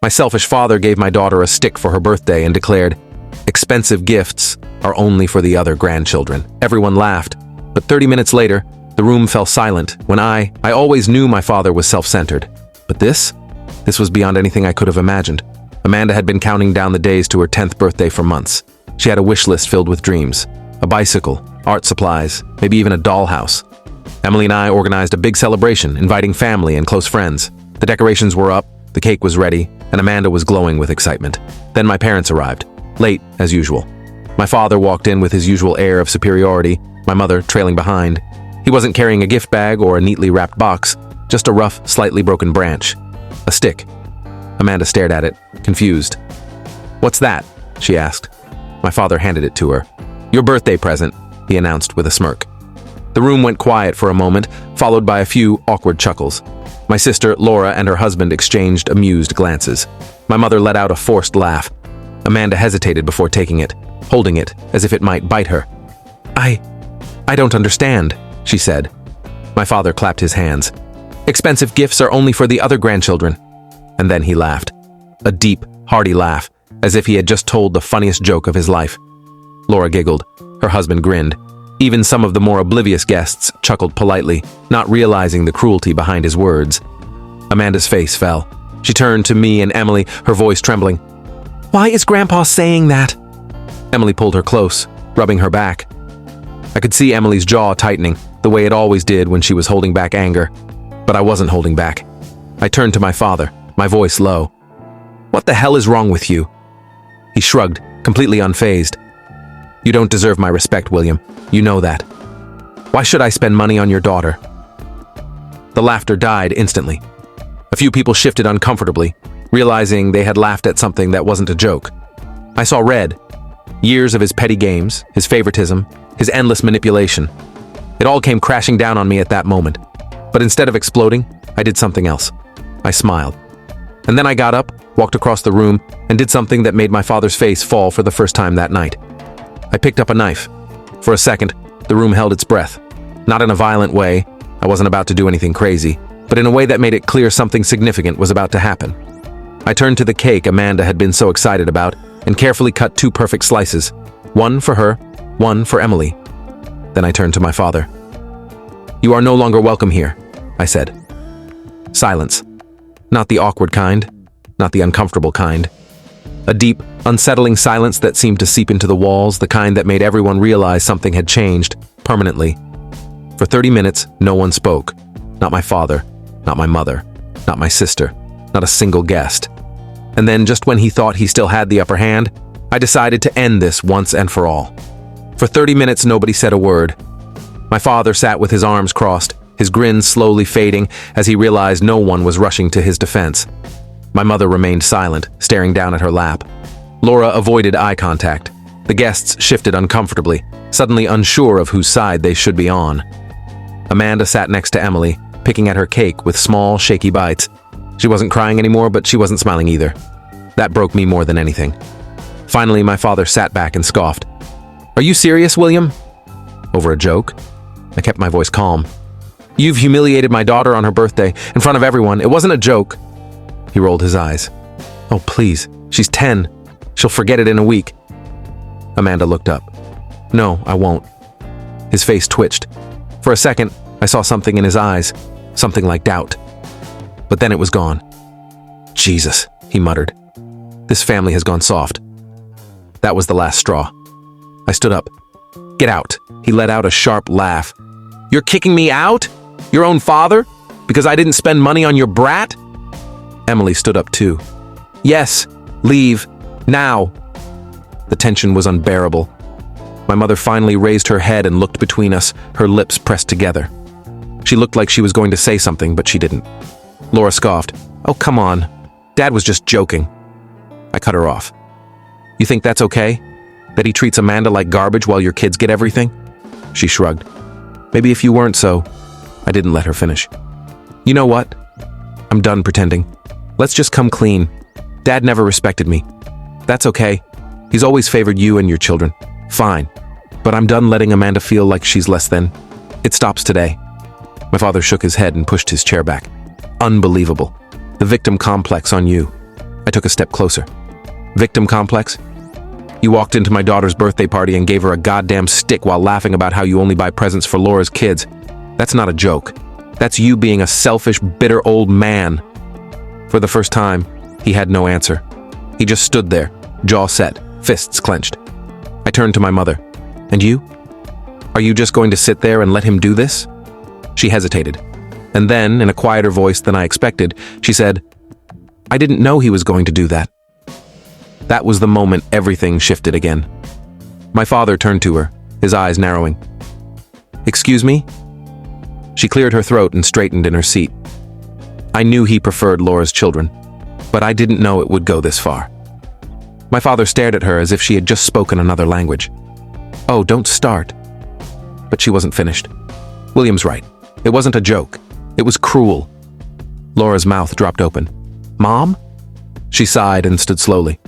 My selfish father gave my daughter a stick for her birthday and declared, "Expensive gifts are only for the other grandchildren." Everyone laughed, but 30 minutes later, the room fell silent when I always knew my father was self-centered. But this was beyond anything I could have imagined. Amanda had been counting down the days to her 10th birthday for months. She had a wish list filled with dreams, a bicycle, art supplies, maybe even a dollhouse. Emily and I organized a big celebration, inviting family and close friends. The decorations were up, the cake was ready, and Amanda was glowing with excitement. Then my parents arrived, late as usual. My father walked in with his usual air of superiority, my mother trailing behind. He wasn't carrying a gift bag or a neatly wrapped box, just a rough, slightly broken branch. A stick. Amanda stared at it, confused. "What's that?" she asked. My father handed it to her. "Your birthday present," he announced with a smirk. The room went quiet for a moment, followed by a few awkward chuckles. My sister, Laura, and her husband exchanged amused glances. My mother let out a forced laugh. Amanda hesitated before taking it, holding it as if it might bite her. I don't understand," she said. My father clapped his hands. "Expensive gifts are only for the other grandchildren." And then he laughed. A deep, hearty laugh, as if he had just told the funniest joke of his life. Laura giggled. Her husband grinned. Even some of the more oblivious guests chuckled politely, not realizing the cruelty behind his words. Amanda's face fell. She turned to me and Emily, her voice trembling. "Why is Grandpa saying that?" Emily pulled her close, rubbing her back. I could see Emily's jaw tightening, the way it always did when she was holding back anger. But I wasn't holding back. I turned to my father, my voice low. "What the hell is wrong with you?" He shrugged, completely unfazed. "You don't deserve my respect, William. You know that. Why should I spend money on your daughter?" The laughter died instantly. A few people shifted uncomfortably, realizing they had laughed at something that wasn't a joke. I saw red. Years of his petty games, his favoritism, his endless manipulation. It all came crashing down on me at that moment. But instead of exploding, I did something else. I smiled. And then I got up, walked across the room, and did something that made my father's face fall for the first time that night. I picked up a knife. For a second, the room held its breath. Not in a violent way, I wasn't about to do anything crazy, but in a way that made it clear something significant was about to happen. I turned to the cake Amanda had been so excited about and carefully cut 2 perfect slices, one for her, one for Emily. Then I turned to my father. "You are no longer welcome here," I said. Silence. Not the awkward kind, not the uncomfortable kind. A deep, unsettling silence that seemed to seep into the walls, the kind that made everyone realize something had changed, permanently. For 30 minutes, no one spoke. Not my father, not my mother, not my sister, not a single guest. And then, just when he thought he still had the upper hand, I decided to end this once and for all. For 30 minutes, nobody said a word. My father sat with his arms crossed, his grin slowly fading as he realized no one was rushing to his defense. My mother remained silent, staring down at her lap. Laura avoided eye contact. The guests shifted uncomfortably, suddenly unsure of whose side they should be on. Amanda sat next to Emily, picking at her cake with small, shaky bites. She wasn't crying anymore, but she wasn't smiling either. That broke me more than anything. Finally, my father sat back and scoffed. "Are you serious, William?" "Over a joke?" I kept my voice calm. "You've humiliated my daughter on her birthday, in front of everyone. It wasn't a joke." He rolled his eyes. "Oh, please. She's 10. She'll forget it in a week." Amanda looked up. "No, I won't." His face twitched. For a second, I saw something in his eyes, something like doubt. But then it was gone. "Jesus," he muttered. "This family has gone soft." That was the last straw. I stood up. "Get out." He let out a sharp laugh. "You're kicking me out? Your own father? Because I didn't spend money on your brat?" Emily stood up too. "Yes, leave. Now." The tension was unbearable. My mother finally raised her head and looked between us, her lips pressed together. She looked like she was going to say something, but she didn't. Laura scoffed. "Oh, come on. Dad was just joking." I cut her off. "You think that's okay? That he treats Amanda like garbage while your kids get everything?" She shrugged. "Maybe if you weren't so." I didn't let her finish. "You know what? I'm done pretending. Let's just come clean. Dad never respected me. That's okay. He's always favored you and your children. Fine. But I'm done letting Amanda feel like she's less than. It stops today." My father shook his head and pushed his chair back. "Unbelievable. The victim complex on you. I took a step closer. Victim complex? You walked into my daughter's birthday party and gave her a goddamn stick while laughing about how you only buy presents for Laura's kids. That's not a joke. That's you being a selfish, bitter old man. For the first time, he had no answer. He just stood there, jaw set, fists clenched. I turned to my mother. And you? Are you just going to sit there and let him do this? She hesitated. And then, in a quieter voice than I expected, she said, I didn't know he was going to do that. That was the moment everything shifted again. My father turned to her, his eyes narrowing. Excuse me? She cleared her throat and straightened in her seat. I knew he preferred Laura's children, but I didn't know it would go this far. My father stared at her as if she had just spoken another language. Oh, don't start. But she wasn't finished. William's right. It wasn't a joke. It was cruel. Laura's mouth dropped open. Mom? She sighed and stood slowly.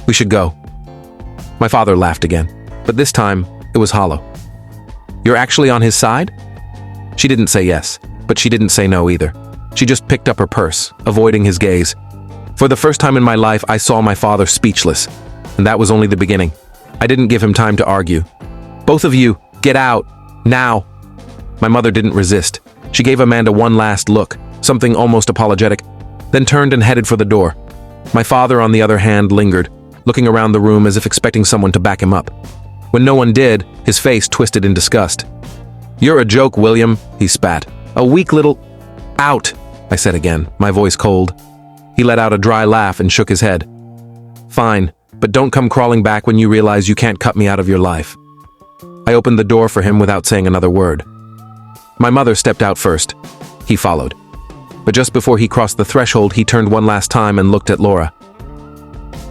We should go. My father laughed again, but this time it was hollow. You're actually on his side? She didn't say yes, but she didn't say no either. She just picked up her purse, avoiding his gaze. For the first time in my life, I saw my father speechless, and that was only the beginning. I didn't give him time to argue. Both of you, get out, now. My mother didn't resist. She gave Amanda one last look, something almost apologetic, then turned and headed for the door. My father, on the other hand, lingered, looking around the room as if expecting someone to back him up. When no one did, his face twisted in disgust. You're a joke, William, he spat. A weak little... Out, I said again, my voice cold. He let out a dry laugh and shook his head. Fine, but don't come crawling back when you realize you can't cut me out of your life. I opened the door for him without saying another word. My mother stepped out first. He followed. But just before he crossed the threshold, he turned one last time and looked at Laura.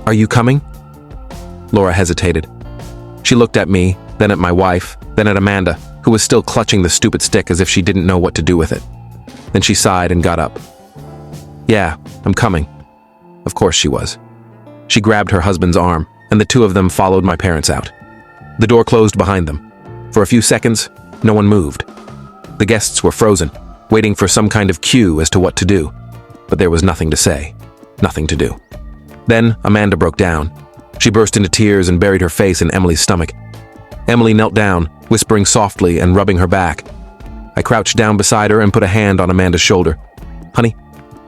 Are you coming? Laura hesitated. She looked at me, then at my wife, then at Amanda, who was still clutching the stupid stick as if she didn't know what to do with it. Then she sighed and got up. Yeah, I'm coming. Of course she was. She grabbed her husband's arm, and the two of them followed my parents out. The door closed behind them. For a few seconds, no one moved. The guests were frozen, waiting for some kind of cue as to what to do. But there was nothing to say, nothing to do. Then Amanda broke down. She burst into tears and buried her face in Emily's stomach. Emily knelt down, whispering softly and rubbing her back. I crouched down beside her and put a hand on Amanda's shoulder. Honey,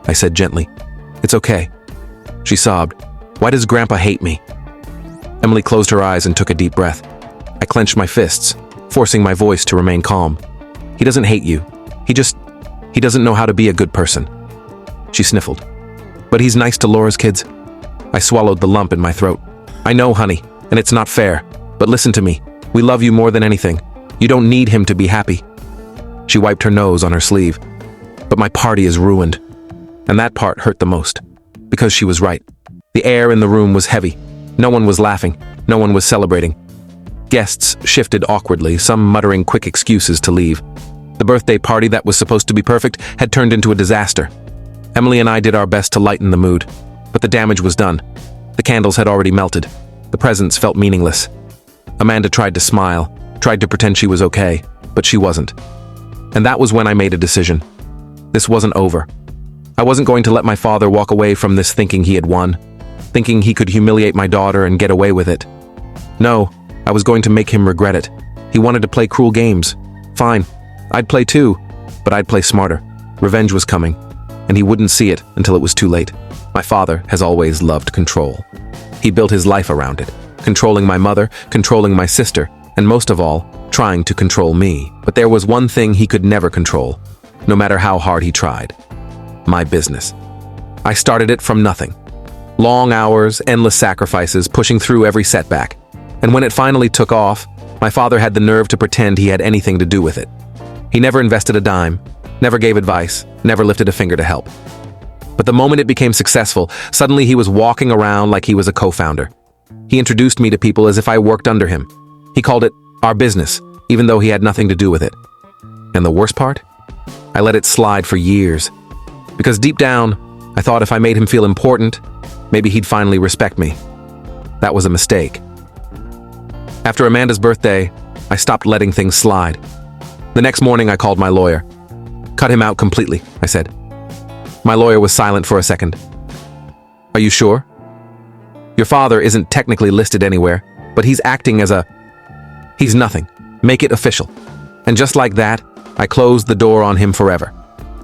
I said gently, it's okay. She sobbed. Why does Grandpa hate me? Emily closed her eyes and took a deep breath. I clenched my fists, forcing my voice to remain calm. He doesn't hate you. He doesn't know how to be a good person. She sniffled. But he's nice to Laura's kids. I swallowed the lump in my throat. I know, honey, and it's not fair. But listen to me. We love you more than anything. You don't need him to be happy. She wiped her nose on her sleeve. But my party is ruined. And that part hurt the most. Because she was right. The air in the room was heavy. No one was laughing. No one was celebrating. Guests shifted awkwardly, some muttering quick excuses to leave. The birthday party that was supposed to be perfect had turned into a disaster. Emily and I did our best to lighten the mood, but the damage was done. The candles had already melted. The presents felt meaningless. Amanda tried to smile, tried to pretend she was okay, but she wasn't. And that was when I made a decision. This wasn't over. I wasn't going to let my father walk away from this thinking he had won, thinking he could humiliate my daughter and get away with it. No, I was going to make him regret it. He wanted to play cruel games. Fine, I'd play too, but I'd play smarter. Revenge was coming, and he wouldn't see it until it was too late. My father has always loved control. He built his life around it, controlling my mother, controlling my sister, and most of all, trying to control me. But there was one thing he could never control, no matter how hard he tried. My business. I started it from nothing. Long hours, endless sacrifices, pushing through every setback. And when it finally took off, my father had the nerve to pretend he had anything to do with it. He never invested a dime, never gave advice, never lifted a finger to help. But the moment it became successful, suddenly he was walking around like he was a co-founder. He introduced me to people as if I worked under him. He called it our business, even though he had nothing to do with it. And the worst part? I let it slide for years. Because deep down, I thought if I made him feel important, maybe he'd finally respect me. That was a mistake. After Amanda's birthday, I stopped letting things slide. The next morning, I called my lawyer. Cut him out completely, I said. My lawyer was silent for a second. Are you sure? Your father isn't technically listed anywhere, but he's acting as a... He's nothing. Make it official. And just like that, I closed the door on him forever.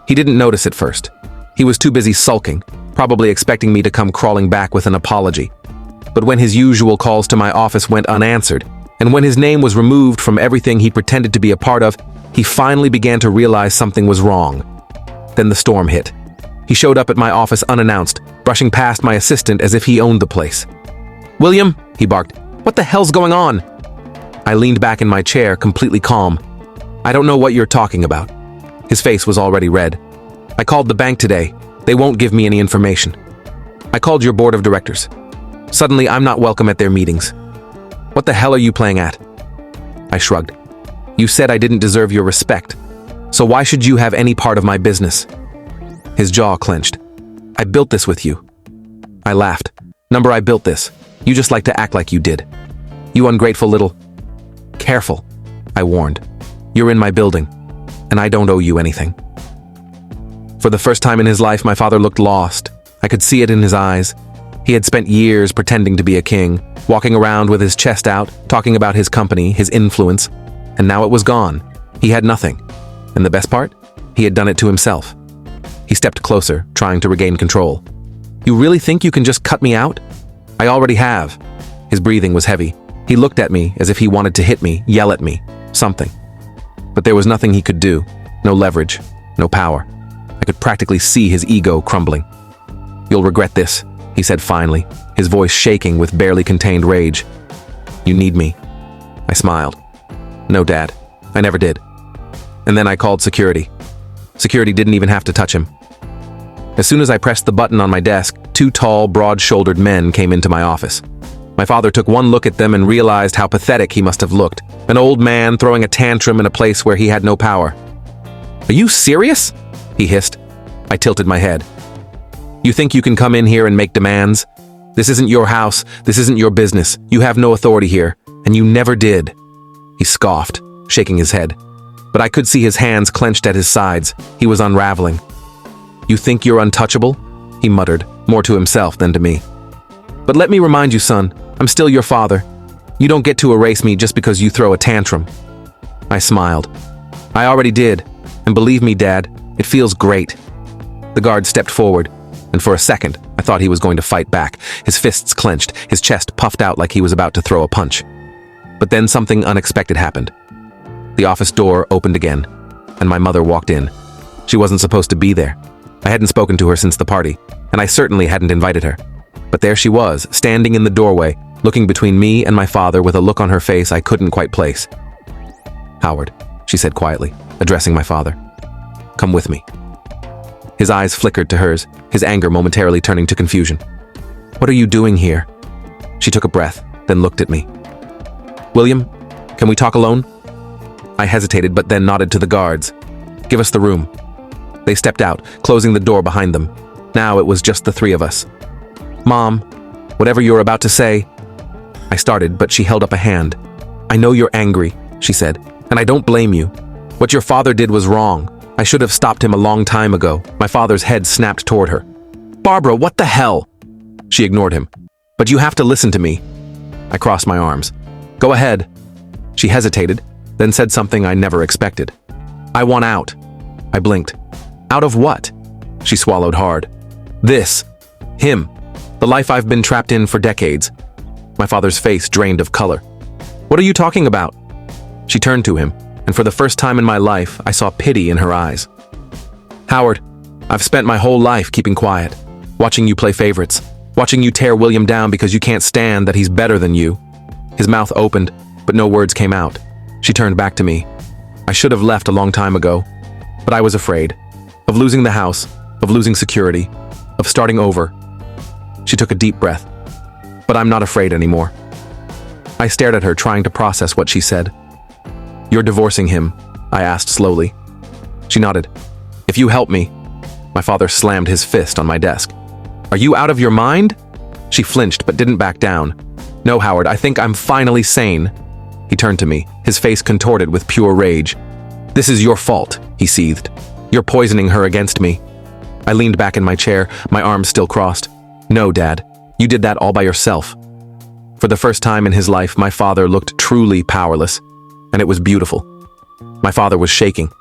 He didn't notice at first. He was too busy sulking, probably expecting me to come crawling back with an apology. But when his usual calls to my office went unanswered, and when his name was removed from everything he pretended to be a part of, he finally began to realize something was wrong. Then the storm hit. He showed up at my office unannounced, brushing past my assistant as if he owned the place. "William," he barked, "what the hell's going on?" I leaned back in my chair, completely calm. "I don't know what you're talking about." His face was already red. "I called the bank today. They won't give me any information. I called your board of directors. Suddenly, I'm not welcome at their meetings. What the hell are you playing at?" I shrugged. "You said I didn't deserve your respect. So why should you have any part of my business?" His jaw clenched. "I built this with you." I laughed. "Number, I built this. You just like to act like you did. You ungrateful little..." "Careful," I warned. "You're in my building, and I don't owe you anything." For the first time in his life, my father looked lost. I could see it in his eyes. He had spent years pretending to be a king, walking around with his chest out, talking about his company, his influence, and now it was gone. He had nothing. And the best part? He had done it to himself. He stepped closer, trying to regain control. "You really think you can just cut me out?" "I already have." His breathing was heavy. He looked at me as if he wanted to hit me, yell at me, something. But there was nothing he could do. No leverage, no power. I could practically see his ego crumbling. "You'll regret this," he said finally, his voice shaking with barely contained rage. "You need me." I smiled. "No, Dad. I never did." And then I called security. Security didn't even have to touch him. As soon as I pressed the button on my desk, two tall, broad-shouldered men came into my office. My father took one look at them and realized how pathetic he must have looked. An old man throwing a tantrum in a place where he had no power. "Are you serious?" he hissed. I tilted my head. "You think you can come in here and make demands? This isn't your house. This isn't your business. You have no authority here, and you never did." He scoffed, shaking his head. But I could see his hands clenched at his sides. He was unraveling. "You think you're untouchable?" he muttered, more to himself than to me. "But let me remind you, son, I'm still your father. You don't get to erase me just because you throw a tantrum." I smiled. "I already did, and believe me, Dad, it feels great." The guard stepped forward, and for a second, I thought he was going to fight back. His fists clenched, his chest puffed out like he was about to throw a punch. But then something unexpected happened. The office door opened again, and my mother walked in. She wasn't supposed to be there. I hadn't spoken to her since the party, and I certainly hadn't invited her. But there she was, standing in the doorway, looking between me and my father with a look on her face I couldn't quite place. "Howard," she said quietly, addressing my father. "Come with me." His eyes flickered to hers, his anger momentarily turning to confusion. "What are you doing here?" She took a breath, then looked at me. "William, can we talk alone?" I hesitated, but then nodded to the guards. "Give us the room." They stepped out, closing the door behind them. Now it was just the three of us. "Mom, whatever you're about to say..." I started, but she held up a hand. "I know you're angry," she said, "and I don't blame you. What your father did was wrong. I should have stopped him a long time ago." My father's head snapped toward her. "Barbara, what the hell?" She ignored him. "But you have to listen to me." I crossed my arms. "Go ahead." She hesitated, then said something I never expected. "I want out." I blinked. "Out of what?" She swallowed hard. "This. Him. The life I've been trapped in for decades." My father's face drained of color. "What are you talking about?" She turned to him, and for the first time in my life, I saw pity in her eyes. "Howard, I've spent my whole life keeping quiet, watching you play favorites, watching you tear William down because you can't stand that he's better than you." His mouth opened, but no words came out. She turned back to me. "I should have left a long time ago, but I was afraid. Of losing the house, of losing security, of starting over." She took a deep breath. "But I'm not afraid anymore." I stared at her, trying to process what she said. "You're divorcing him?" I asked slowly. She nodded. "If you help me..." My father slammed his fist on my desk. "Are you out of your mind?" She flinched but didn't back down. "No, Howard, I think I'm finally sane." He turned to me, his face contorted with pure rage. "This is your fault," he seethed. "You're poisoning her against me." I leaned back in my chair, my arms still crossed. No, Dad. You did that all by yourself. For the first time in his life, my father looked truly powerless, and it was beautiful. My father was shaking.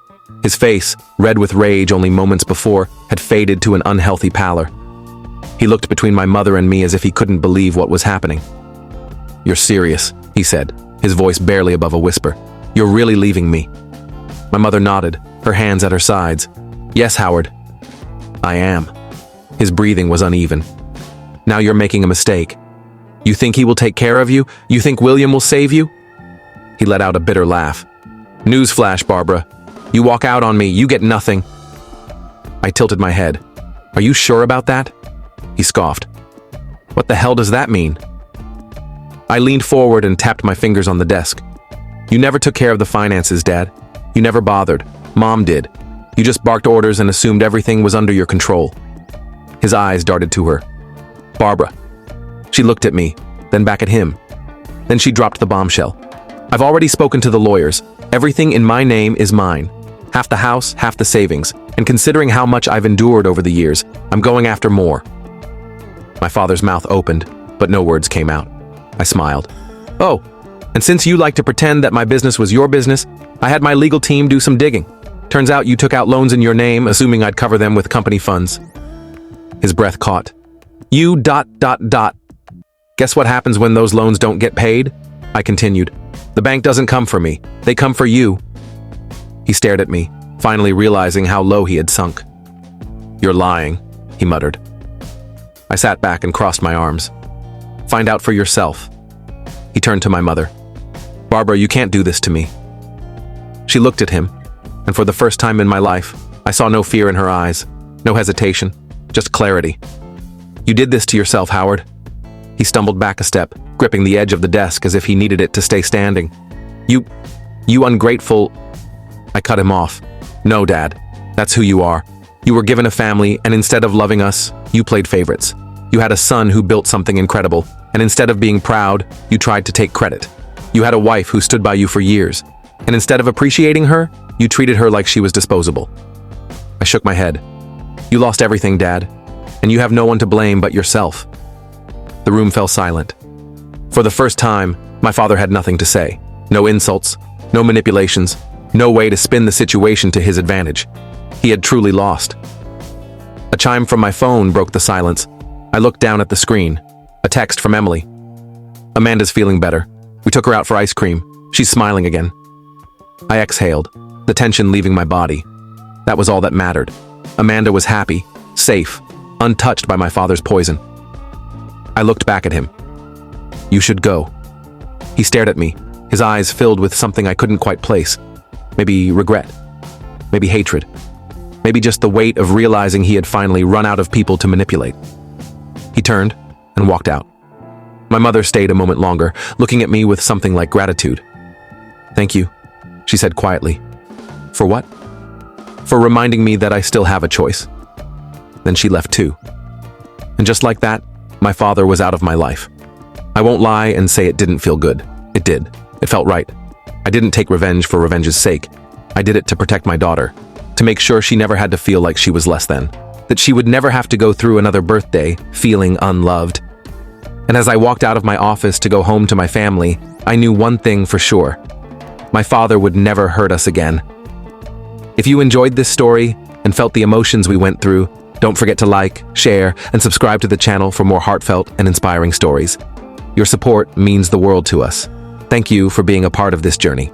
His face, red with rage only moments before, had faded to an unhealthy pallor. He looked between my mother and me as if he couldn't believe what was happening. "You're serious," he said, his voice barely above a whisper. "You're really leaving me?" My mother nodded, her hands at her sides. "Yes, Howard. I am." His breathing was uneven. "Now you're making a mistake. You think he will take care of you? You think William will save you?" He let out a bitter laugh. "Newsflash, Barbara. You walk out on me, you get nothing." I tilted my head. "Are you sure about that?" He scoffed. "What the hell does that mean?" I leaned forward and tapped my fingers on the desk. "You never took care of the finances, Dad. You never bothered. Mom did. You just barked orders and assumed everything was under your control." His eyes darted to her. "Barbara." She looked at me, then back at him. Then she dropped the bombshell. "I've already spoken to the lawyers. Everything in my name is mine. Half the house, half the savings. And considering how much I've endured over the years, I'm going after more." My father's mouth opened, but no words came out. I smiled. "Oh, and since you like to pretend that my business was your business, I had my legal team do some digging. Turns out you took out loans in your name, assuming I'd cover them with company funds." His breath caught. "You ... Guess what happens when those loans don't get paid?" I continued. "The bank doesn't come for me. They come for you." He stared at me, finally realizing how low he had sunk. "You're lying," he muttered. I sat back and crossed my arms. "Find out for yourself." He turned to my mother. "Barbara, you can't do this to me." She looked at him, and for the first time in my life, I saw no fear in her eyes, no hesitation, just clarity. "You did this to yourself, Howard." He stumbled back a step, gripping the edge of the desk as if he needed it to stay standing. You ungrateful..." I cut him off. "No, Dad. That's who you are. You were given a family, and instead of loving us, you played favorites. You had a son who built something incredible, and instead of being proud, you tried to take credit. You had a wife who stood by you for years, and instead of appreciating her, you treated her like she was disposable." I shook my head. "You lost everything, Dad, and you have no one to blame but yourself." The room fell silent. For the first time, my father had nothing to say. No insults, no manipulations, no way to spin the situation to his advantage. He had truly lost. A chime from my phone broke the silence. I looked down at the screen. A text from Emily. "Amanda's feeling better. We took her out for ice cream. She's smiling again." I exhaled, the tension leaving my body. That was all that mattered. Amanda was happy, safe, untouched by my father's poison. I looked back at him. "You should go." He stared at me, his eyes filled with something I couldn't quite place. Maybe regret. Maybe hatred. Maybe just the weight of realizing he had finally run out of people to manipulate. He turned and walked out. My mother stayed a moment longer, looking at me with something like gratitude. "Thank you," she said quietly. "For what?" "For reminding me that I still have a choice." Then she left too. And just like that, my father was out of my life. I won't lie and say it didn't feel good. It did. It felt right. I didn't take revenge for revenge's sake. I did it to protect my daughter, to make sure she never had to feel like she was less than, that she would never have to go through another birthday feeling unloved. And as I walked out of my office to go home to my family, I knew one thing for sure. My father would never hurt us again. If you enjoyed this story and felt the emotions we went through, don't forget to like, share, and subscribe to the channel for more heartfelt and inspiring stories. Your support means the world to us. Thank you for being a part of this journey.